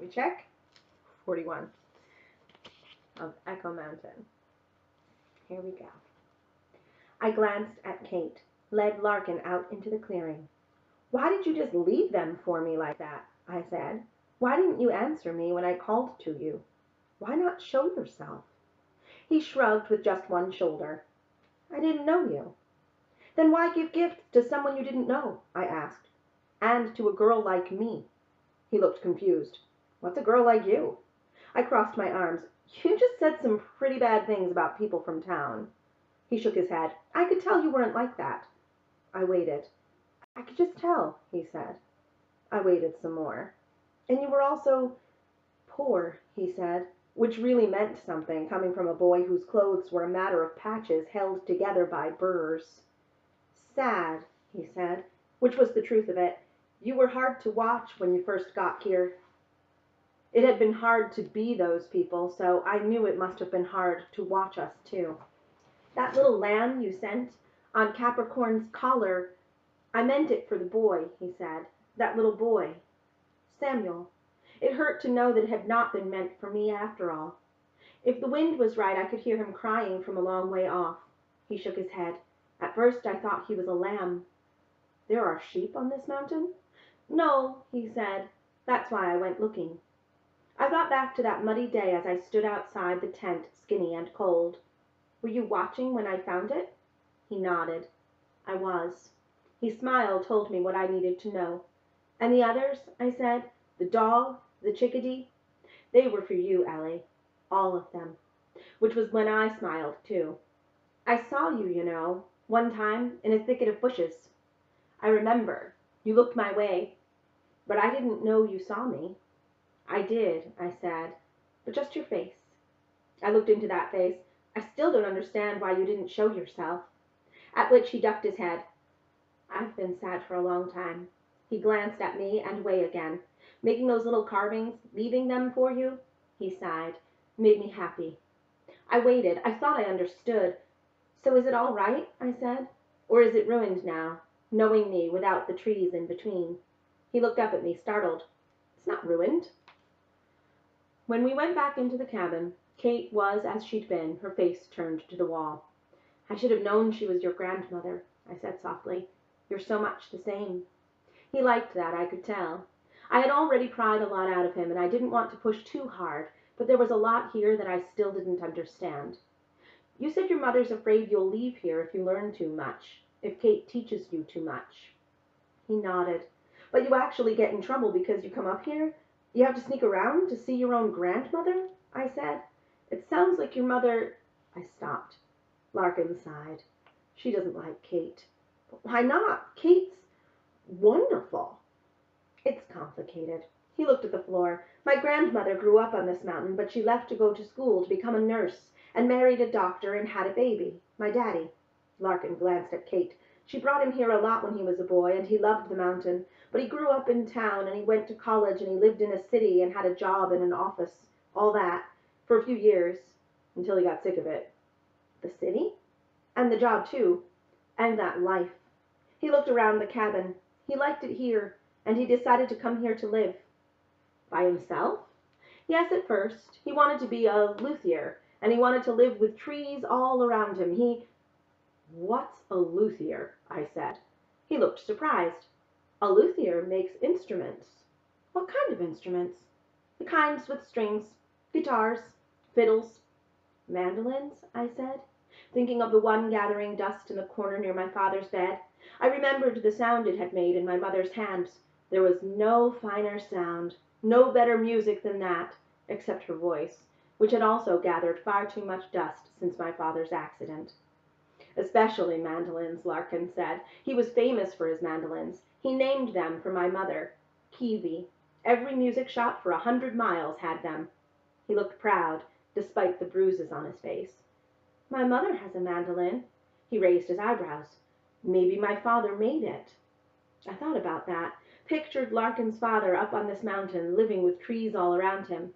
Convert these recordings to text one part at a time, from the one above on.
me check. 41 of Echo Mountain. Here we go. I glanced at Kate, led Larkin out into the clearing. "Why did you just leave them for me like that?" I said. "Why didn't you answer me when I called to you? Why not show yourself?" He shrugged with just one shoulder. "I didn't know you." "Then why give gifts to someone you didn't know?" I asked. "And to a girl like me." He looked confused. "What's a girl like you?" I crossed my arms. "You just said some pretty bad things about people from town." He shook his head. "I could tell you weren't like that." I waited. "I could just tell," he said. I waited some more. "And you were also poor," he said, which really meant something, coming from a boy whose clothes were a matter of patches held together by burrs. "Sad," he said, which was the truth of it. "You were hard to watch when you first got here." It had been hard to be those people, so I knew it must have been hard to watch us too. "That little lamb you sent on Capricorn's collar, I meant it for the boy," he said. "That little boy. Samuel." It hurt to know that it had not been meant for me after all. If the wind was right, I could hear him crying from a long way off. He shook his head. "At first I thought he was a lamb." "There are sheep on this mountain?" "No," he said. "That's why I went looking." I thought back to that muddy day as I stood outside the tent, skinny and cold. "Were you watching when I found it?" He nodded. "I was." He smiled, told me what I needed to know. "And the others?" I said. "The dog, the chickadee?" "They were for you, Ellie. All of them." Which was when I smiled, too. "I saw you, you know, one time, in a thicket of bushes." "I remember. You looked my way. But I didn't know you saw me." "I did," I said. "But just your face." I looked into that face. "I still don't understand why you didn't show yourself." At which he ducked his head. "I've been sad for a long time." He glanced at me and away again. "Making those little carvings, leaving them for you," he sighed, "made me happy." I waited. I thought I understood. "So is it all right?" I said. "Or is it ruined now, knowing me without the trees in between?" He looked up at me, startled. "It's not ruined." When we went back into the cabin, Kate was as she'd been, her face turned to the wall. "I should have known she was your grandmother," I said softly. "You're so much the same." He liked that, I could tell. I had already pried a lot out of him, and I didn't want to push too hard, but there was a lot here that I still didn't understand. "You said your mother's afraid you'll leave here if you learn too much, if Kate teaches you too much." He nodded. "But you actually get in trouble because you come up here? You have to sneak around to see your own grandmother?" I said. "It sounds like your mother—" I stopped. Larkin sighed. "She doesn't like Kate." "But why not? Kate's wonderful." "It's complicated." He looked at the floor. "My grandmother grew up on this mountain, but she left to go to school to become a nurse, and married a doctor and had a baby. My daddy." Larkin glanced at Kate. "She brought him here a lot when he was a boy, and he loved the mountain. But he grew up in town, and he went to college, and he lived in a city and had a job in an office. All that. For a few years. Until he got sick of it." "The city?" "And the job, too. And that life." He looked around the cabin. He liked it here, and he decided to come here to live." "By himself?" "Yes, at first. He wanted to be a luthier, and he wanted to live with trees all around him. "What's a luthier?" I said. He looked surprised. "A luthier makes instruments." "What kind of instruments?" "The kinds with strings. Guitars. Fiddles." "Mandolins?" I said, thinking of the one gathering dust in the corner near my father's bed. I remembered the sound it had made in my mother's hands. There was no finer sound, no better music than that, except her voice, which had also gathered far too much dust since my father's accident. "Especially mandolins," Larkin said. He was famous for his mandolins. He named them for my mother. Kiwi. Every music shop for 100 miles had them. He looked proud, despite the bruises on his face. "My mother has a mandolin." He raised his eyebrows. "Maybe my father made it." I thought about that, pictured Larkin's father up on this mountain, living with trees all around him.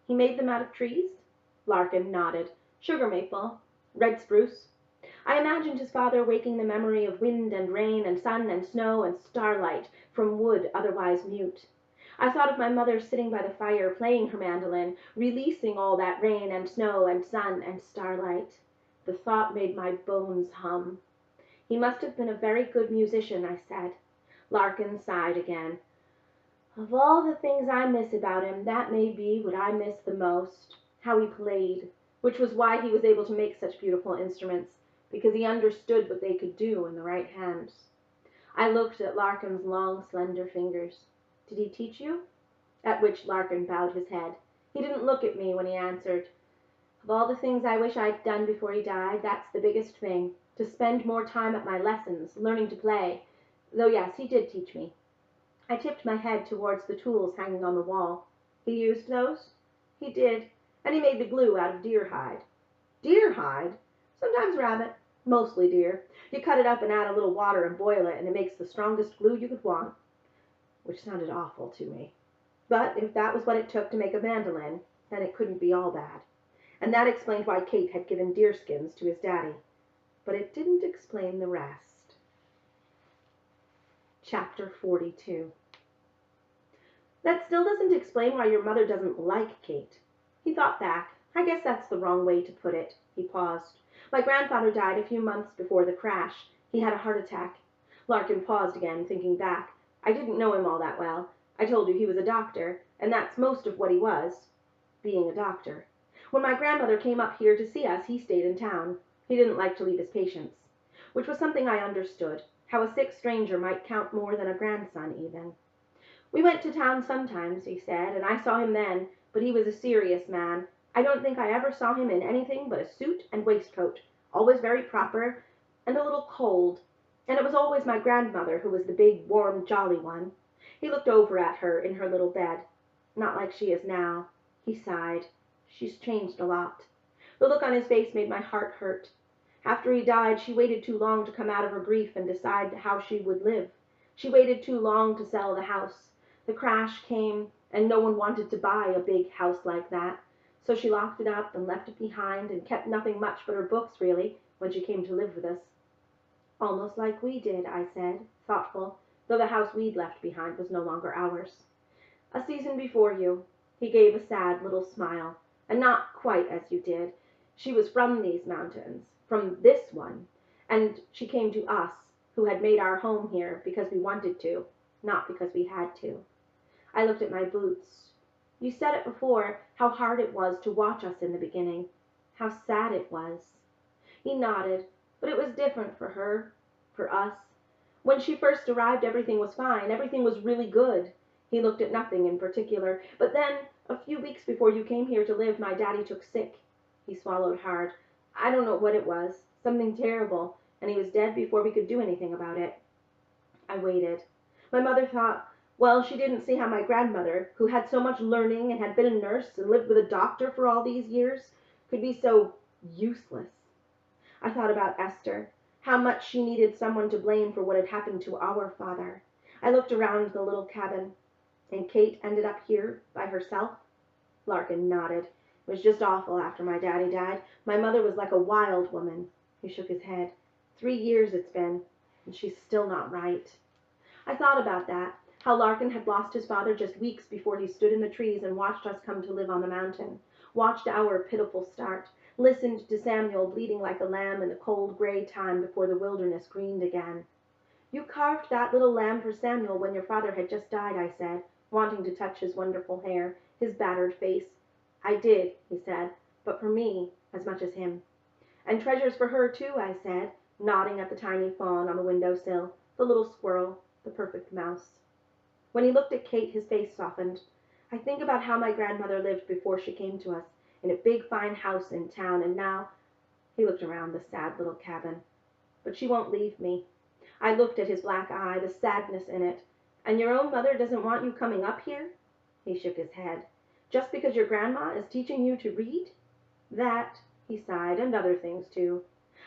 "He made them out of trees?" Larkin nodded. "Sugar maple. Red spruce." I imagined his father waking the memory of wind and rain and sun and snow and starlight from wood otherwise mute. I thought of my mother sitting by the fire playing her mandolin, releasing all that rain and snow and sun and starlight. The thought made my bones hum. He must have been a very good musician, I said. Larkin sighed again. Of all the things I miss about him, that may be what I miss the most. How he played, which was why he was able to make such beautiful instruments, because he understood what they could do in the right hands. I looked at Larkin's long, slender fingers. Did he teach you? At which Larkin bowed his head. He didn't look at me when he answered. Of all the things I wish I'd done before he died, that's the biggest thing, to spend more time at my lessons, learning to play. Though yes, he did teach me. I tipped my head towards the tools hanging on the wall. He used those? He did, and he made the glue out of deer hide. Deer hide? Sometimes rabbit, mostly deer. You cut it up and add a little water and boil it, and it makes the strongest glue you could want. Which sounded awful to me. But if that was what it took to make a mandolin, then it couldn't be all bad. And that explained why Kate had given deerskins to his daddy. But it didn't explain the rest. Chapter 42. That still doesn't explain why your mother doesn't like Kate. He thought back. I guess that's the wrong way to put it. He paused. My grandfather died a few months before the crash. He had a heart attack. Larkin paused again, thinking back. I didn't know him all that well. I told you he was a doctor, and that's most of what he was, being a doctor. When my grandmother came up here to see us, he stayed in town. He didn't like to leave his patients, which was something I understood, how a sick stranger might count more than a grandson even. We went to town sometimes, he said, and I saw him then, but he was a serious man. I don't think I ever saw him in anything but a suit and waistcoat, always very proper, and a little cold, and it was always my grandmother who was the big, warm, jolly one. He looked over at her in her little bed. Not like she is now. He sighed. She's changed a lot. The look on his face made my heart hurt. After he died, she waited too long to come out of her grief and decide how she would live. She waited too long to sell the house. The crash came, and no one wanted to buy a big house like that. So she locked it up and left it behind and kept nothing much but her books, really, when she came to live with us. Almost like we did, I said, thoughtful, though the house we'd left behind was no longer ours. A season before you. He gave a sad little smile. And not quite as you did. She was from these mountains, from this one, and she came to us, who had made our home here because we wanted to, not because we had to. I looked at my boots. You said it before, how hard it was to watch us in the beginning, how sad it was. He nodded, but it was different for her, for us. When she first arrived, everything was fine, everything was really good. He looked at nothing in particular, but then, a few weeks before you came here to live, my daddy took sick. He swallowed hard. I don't know what it was, something terrible, and he was dead before we could do anything about it. I waited. My mother thought, well, she didn't see how my grandmother, who had so much learning and had been a nurse and lived with a doctor for all these years, could be so useless. I thought about Esther, how much she needed someone to blame for what had happened to our father. I looked around the little cabin. And Kate ended up here by herself? Larkin nodded. It was just awful after my daddy died. My mother was like a wild woman. He shook his head. 3 years it's been, and she's still not right. I thought about that, how Larkin had lost his father just weeks before he stood in the trees and watched us come to live on the mountain, watched our pitiful start, listened to Samuel bleating like a lamb in the cold gray time before the wilderness greened again. You carved that little lamb for Samuel when your father had just died, I said, wanting to touch his wonderful hair, his battered face. I did, he said, but for me as much as him. And treasures for her too, I said, nodding at the tiny fawn on the windowsill, the little squirrel, the perfect mouse. When he looked at Kate, his face softened. I think about how my grandmother lived before she came to us, in a big fine house in town, and now, he looked around the sad little cabin. But she won't leave me. I looked at his black eye, the sadness in it. And your own mother doesn't want you coming up here? He shook his head. Just because your grandma is teaching you to read? That, he sighed, and other things too.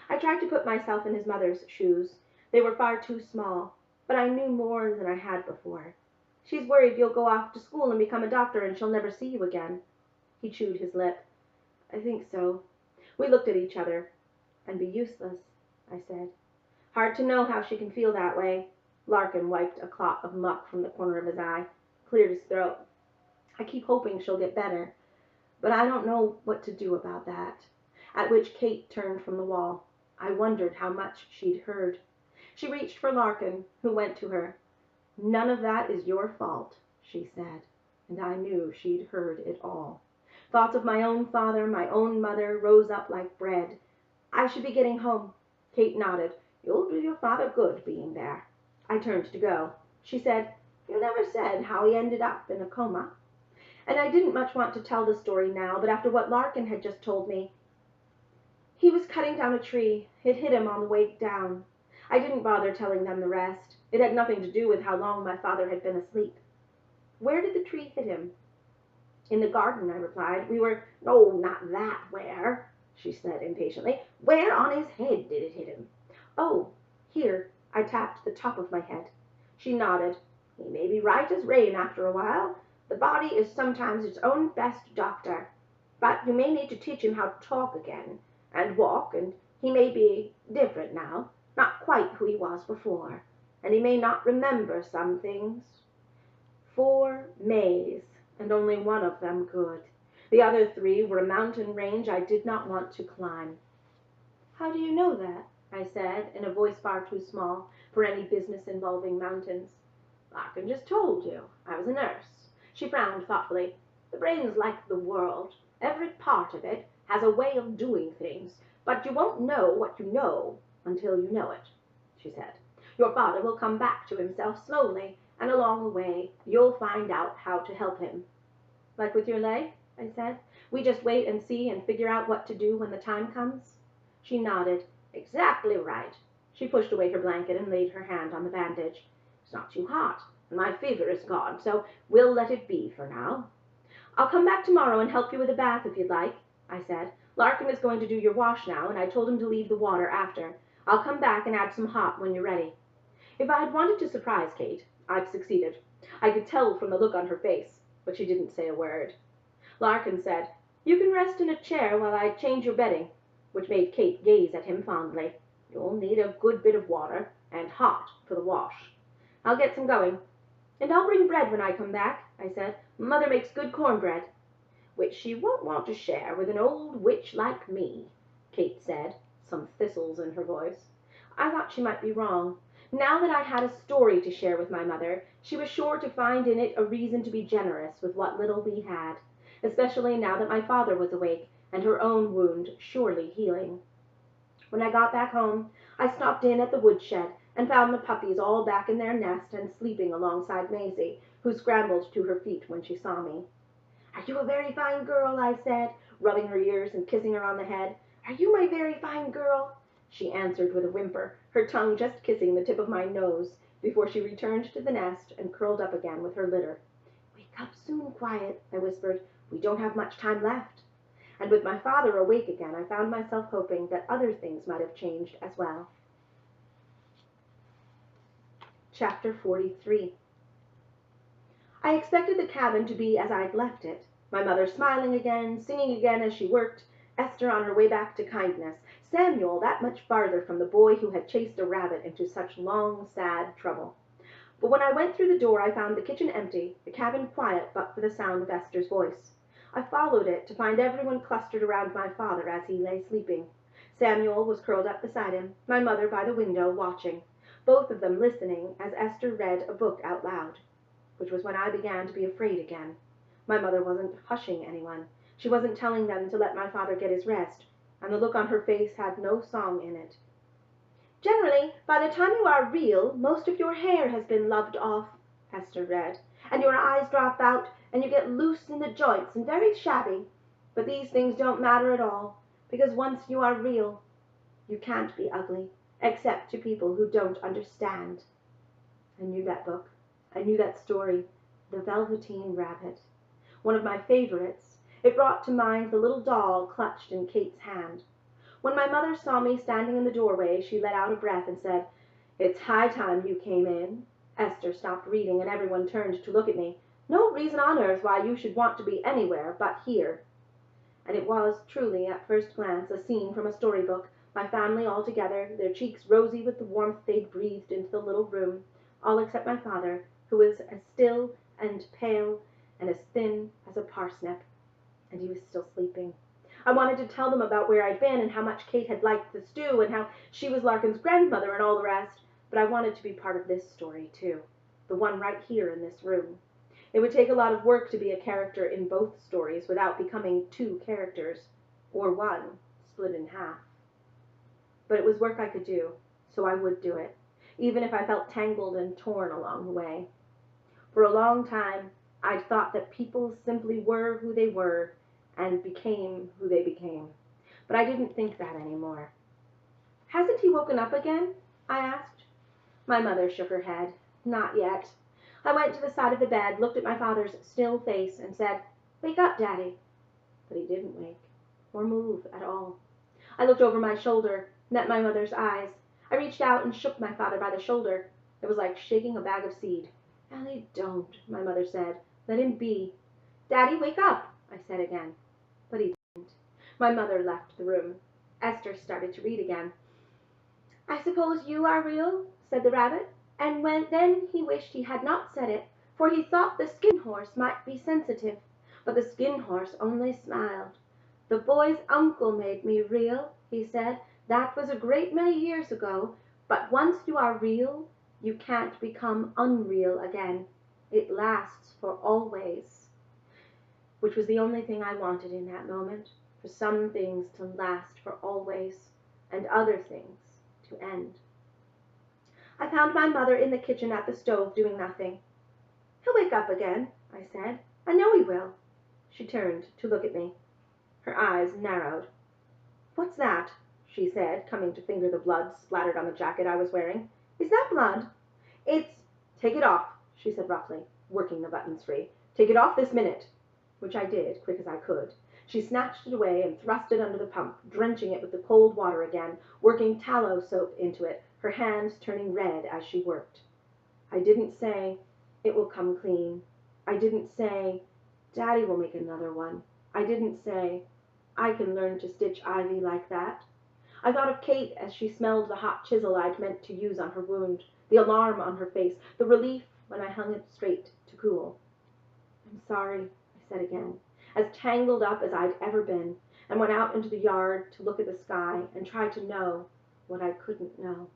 I tried to put myself in his mother's shoes. They were far too small, but I knew more than I had before. She's worried you'll go off to school and become a doctor and she'll never see you again. He chewed his lip. I think so. We looked at each other. And be useless, I said. Hard to know how she can feel that way. Larkin wiped a clot of muck from the corner of his eye. cleared his throat. I keep hoping she'll get better, but I don't know what to do about that. At which Kate turned from the wall. I wondered how much she'd heard. She reached for Larkin, who went to her. "None of that is your fault," she said, and I knew she'd heard it all. Thoughts of my own father, my own mother, rose up like bread. I should be getting home. Kate nodded. "You'll do your father good being there." I turned to go. She said, "You never said how he ended up in a coma." And I didn't much want to tell the story now, but after what Larkin had just told me, he was cutting down a tree. It hit him on the way down. I didn't bother telling them the rest. It had nothing to do with how long my father had been asleep. "Where did the tree hit him?" "In the garden," I replied. "No, not that where," she said impatiently. "Where on his head did it hit him?" "Oh, here." I tapped the top of my head. She nodded. "He may be right as rain after a while. The body is sometimes its own best doctor. But you may need to teach him how to talk again, and walk, and he may be different now, not quite who he was before, and he may not remember some things." 4 Mays, and only one of them good. The other 3 were a mountain range I did not want to climb. "How do you know that?" I said, in a voice far too small for any business involving mountains. "Larkin just told you. I was a nurse." She frowned thoughtfully. "The brain's like the world. Every part of it has a way of doing things, but you won't know what you know until you know it," she said. "Your father will come back to himself slowly, and along the way you'll find out how to help him." "Like with your leg?" I said. "We just wait and see and figure out what to do when the time comes?" She nodded. "Exactly right." She pushed away her blanket and laid her hand on the bandage. "It's not too hot, and my fever is gone, so we'll let it be for now." "I'll come back tomorrow and help you with a bath if you'd like," I said. "Larkin is going to do your wash now, and I told him to leave the water after. I'll come back and add some hot when you're ready." If I had wanted to surprise Kate, I'd succeeded. I could tell from the look on her face, but she didn't say a word. Larkin said, "You can rest in a chair while I change your bedding," which made Kate gaze at him fondly. "You'll need a good bit of water, and hot for the wash. I'll get some going." "And I'll bring bread when I come back," I said. "Mother makes good cornbread." "Which she won't want to share with an old witch like me," Kate said, some thistles in her voice. I thought she might be wrong. Now that I had a story to share with my mother, she was sure to find in it a reason to be generous with what little we had, especially now that my father was awake and her own wound surely healing. When I got back home, I stopped in at the woodshed and found the puppies all back in their nest and sleeping alongside Maisie, who scrambled to her feet when she saw me. "Are you a very fine girl?" I said, rubbing her ears and kissing her on the head. "Are you my very fine girl?" She answered with a whimper, her tongue just kissing the tip of my nose, before she returned to the nest and curled up again with her litter. "Wake up soon, Quiet," I whispered. "We don't have much time left." And with my father awake again, I found myself hoping that other things might have changed as well. Chapter 43. I expected the cabin to be as I'd left it. My mother smiling again, singing again as she worked, Esther on her way back to kindness, Samuel that much farther from the boy who had chased a rabbit into such long, sad trouble. But when I went through the door I found the kitchen empty, the cabin quiet but for the sound of Esther's voice. I followed it to find everyone clustered around my father as he lay sleeping. Samuel was curled up beside him, my mother by the window watching, both of them listening as Esther read a book out loud, which was when I began to be afraid again. My mother wasn't hushing anyone. She wasn't telling them to let my father get his rest, and the look on her face had no song in it. "Generally, by the time you are real, most of your hair has been loved off," Esther read, "and your eyes drop out, and you get loose in the joints and very shabby. But these things don't matter at all, because once you are real, you can't be ugly, except to people who don't understand." I knew that book. I knew that story, The Velveteen Rabbit. One of my favorites. It brought to mind the little doll clutched in Kate's hand. When my mother saw me standing in the doorway, she let out a breath and said, "It's high time you came in." Esther stopped reading, and everyone turned to look at me. "No reason on earth why you should want to be anywhere but here." And it was, truly, at first glance, a scene from a storybook, my family all together, their cheeks rosy with the warmth they'd breathed into the little room, all except my father, who was as still and pale and as thin as a parsnip, and he was still sleeping. I wanted to tell them about where I'd been and how much Kate had liked the stew and how she was Larkin's grandmother and all the rest, but I wanted to be part of this story too, the one right here in this room. It would take a lot of work to be a character in both stories without becoming two characters, or one, split in half. But it was work I could do, so I would do it, even if I felt tangled and torn along the way. For a long time, I'd thought that people simply were who they were and became who they became. But I didn't think that anymore. "Hasn't he woken up again?" I asked. My mother shook her head. "Not yet." I went to the side of the bed, looked at my father's still face, and said, "Wake up, Daddy." But he didn't wake, or move at all. I looked over my shoulder, met my mother's eyes. I reached out and shook my father by the shoulder. It was like shaking a bag of seed. "Ellie, don't," my mother said. "Let him be." "Daddy, wake up," I said again. But he didn't. My mother left the room. Esther started to read again. "I suppose you are real," said the rabbit, and then he wished he had not said it, for he thought the Skin Horse might be sensitive. But the Skin Horse only smiled. "The boy's uncle made me real," he said. "That was a great many years ago, but once you are real, you can't become unreal again. It lasts for always." Which was the only thing I wanted in that moment, for some things to last for always, and other things to end. I found my mother in the kitchen at the stove doing nothing. "He'll wake up again," I said. "I know he will." She turned to look at me. Her eyes narrowed. "What's that?" she said, coming to finger the blood splattered on the jacket I was wearing. "Is that blood?" "It's—" "Take it off," she said roughly, working the buttons free. "Take it off this minute." Which I did, quick as I could. She snatched it away and thrust it under the pump, drenching it with the cold water again, working tallow soap into it, her hands turning red as she worked. I didn't say, "It will come clean." I didn't say, "Daddy will make another one." I didn't say, "I can learn to stitch ivy like that." I thought of Kate as she smelled the hot chisel I'd meant to use on her wound, the alarm on her face, the relief when I hung it straight to cool. "I'm sorry," I said again, as tangled up as I'd ever been, and went out into the yard to look at the sky and try to know what I couldn't know.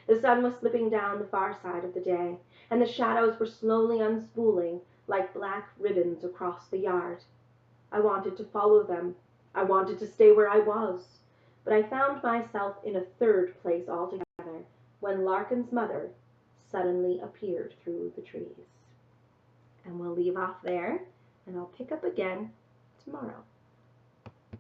The sun was slipping down the far side of the day, and the shadows were slowly unspooling like black ribbons across the yard. I wanted to follow them. I wanted to stay where I was. But I found myself in a third place altogether when Larkin's mother suddenly appeared through the trees. And we'll leave off there, and I'll pick up again tomorrow.